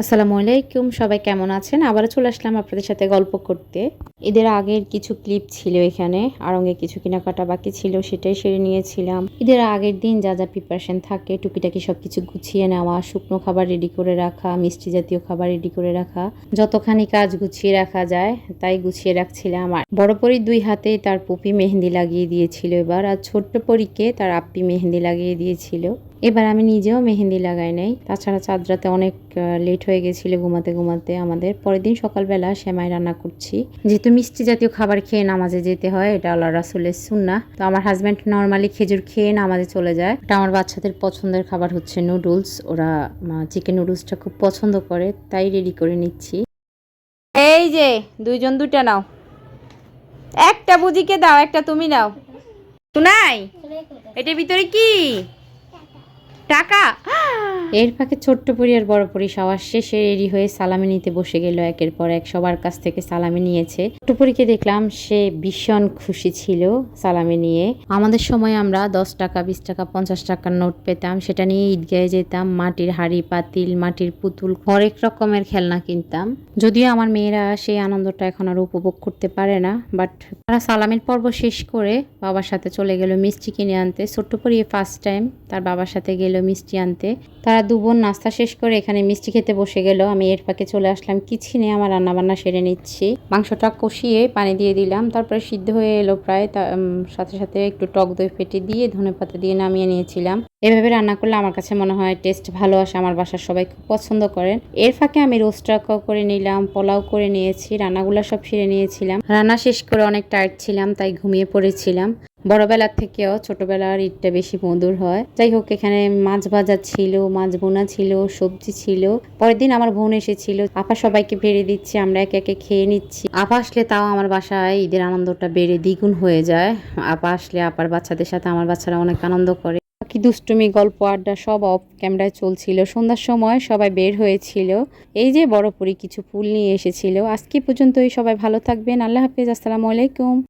আসসালামু আলাইকুম, সবাই কেমন আছেন? আবারও চলে আসলাম আপনাদের সাথে গল্প করতে। ঈদের আগের কিছু ক্লিপ ছিল এখানে, আড়ঙে কিছু কেনাকাটা বাকি ছিল, সেটাই সেরে নিয়েছিলাম। ঈদের আগের দিন যা যা প্রিপারেশন থাকে টুকিটাকি সবকিছু গুছিয়ে নেওয়া, শুকনো খাবার রেডি করে রাখা, মিষ্টি জাতীয় খাবার রেডি করে রাখা, যতখানি কাজ গুছিয়ে রাখা যায় তাই গুছিয়ে রাখছিলাম। আর বড় পরীর দুই হাতে তার পুপি মেহেন্দি লাগিয়ে দিয়েছিল এবার, আর ছোট্ট পরীকে তার আপ্পি মেহেন্দি লাগিয়ে দিয়েছিল। এবার আমি নিজেও মেহেন্দি লাগাই নাই। তাছাড়া চাঁদ রাতে অনেক লেট হয়ে গেছিল ঘুমাতে ঘুমাতে আমাদের। পরের দিন সকালবেলা সেমাই রান্না করছি, যেহেতু মিষ্টি জাতীয় খাবার খেয়ে নামাজে যেতে হয়, এটা আল্লাহ রাসূলের সুন্নাহ। তো আমার হাজব্যান্ড নর্মালি খেজুর খেয়ে নামাজে চলে যায়। এটা আমার বাচ্চাদের পছন্দের খাবার হচ্ছে নুডলস, ওরা চিকেন নুডলসটা খুব পছন্দ করে, তাই রেডি করে নিচ্ছি। এই যে দুইজন দুইটা নাও, একটা বুজিকে দাও, একটা তুমি নাও। শোনাই, এটার ভিতরে কি টাকা? এর ফাঁকে ছোট্ট পরি আর বড় পরি সবার শেষে রেডি হয়ে সালামি নিতে বসে গেল। একের পর এক সবার কাছ থেকে সালামি নিয়েছে। ছোট্ট পরীকে দেখলাম সে ভীষণ খুশি ছিল সালামি নিয়ে। আমাদের সময় আমরা 10 টাকা, 20 টাকা, 50 টাকার নোট পেতাম, সেটা নিয়ে ঈদগাহে যেতাম, মাটির হাঁড়ি পাতিল, মাটির পুতুল, হরেক রকমের খেলনা কিনতাম। যদিও আমার মেয়েরা সেই আনন্দটা এখন আর উপভোগ করতে পারে না, বাট তারা সালামির পর্ব শেষ করে বাবার সাথে চলে গেল মিষ্টি কিনে আনতে। ছোট্ট পরি ফার্স্ট টাইম তার বাবার সাথে গেল মিষ্টি আনতে। তারা দু বোন নাস্তা শেষ করে এখানে মিষ্টি খেতে বসে গেল। আমি এর ফাঁকে চলে আসলাম কিচেনে, আমার রান্নাবান্না সেরে নিচ্ছি। মাংসটা কষিয়ে পানি দিয়ে দিলাম, তারপরে সিদ্ধ হয়ে এলো প্রায়। সাথে সাথে একটু টক দই ফেটে দিয়ে ধনেপাতা দিয়ে নামিয়ে নিয়েছিলাম। এভাবে রান্না করলে আমার কাছে মনে হয় টেস্ট ভালো আসে, আমার বাসার সবাই খুব পছন্দ করেন। এর ফাঁকে আমি রোস্টটাও করে নিলাম, পোলাও করে নিয়েছি, রান্নাগুলো সব সেরে নিয়েছিলাম। রান্না শেষ করে অনেক টায়ার্ড ছিলাম, তাই ঘুমিয়ে পড়েছিলাম। বড়বেলার থেকেও ছোটবেলার ঈদটা বেশি মধুর হয়। যাই হোক, এখানে মাছ ভাজা ছিল, মাছ বোনা ছিল, সবজি ছিল। পরের দিন আমার বোন এসেছিল, আপা সবাইকে বেড়ে দিচ্ছে, আমরা একে একে খেয়ে নিচ্ছি। আপা আসলে তাও আমার বাসায় ঈদের আনন্দটা বেড়ে দ্বিগুণ হয়ে যায়। আপা আসলে আপার বাচ্চাদের সাথে আমার বাচ্চারা অনেক আনন্দ করে। কি দুষ্টুমি, গল্প, আড্ডা সব অফ ক্যামেরায় চলছিল। সন্ধ্যার সময় সবাই বের হয়েছিল। এই যে বড় পরি কিছু ফুল নিয়ে এসেছিল। আজকে পর্যন্তই, সবাই ভালো থাকবেন। আল্লাহ হাফেজ, আসসালামু আলাইকুম।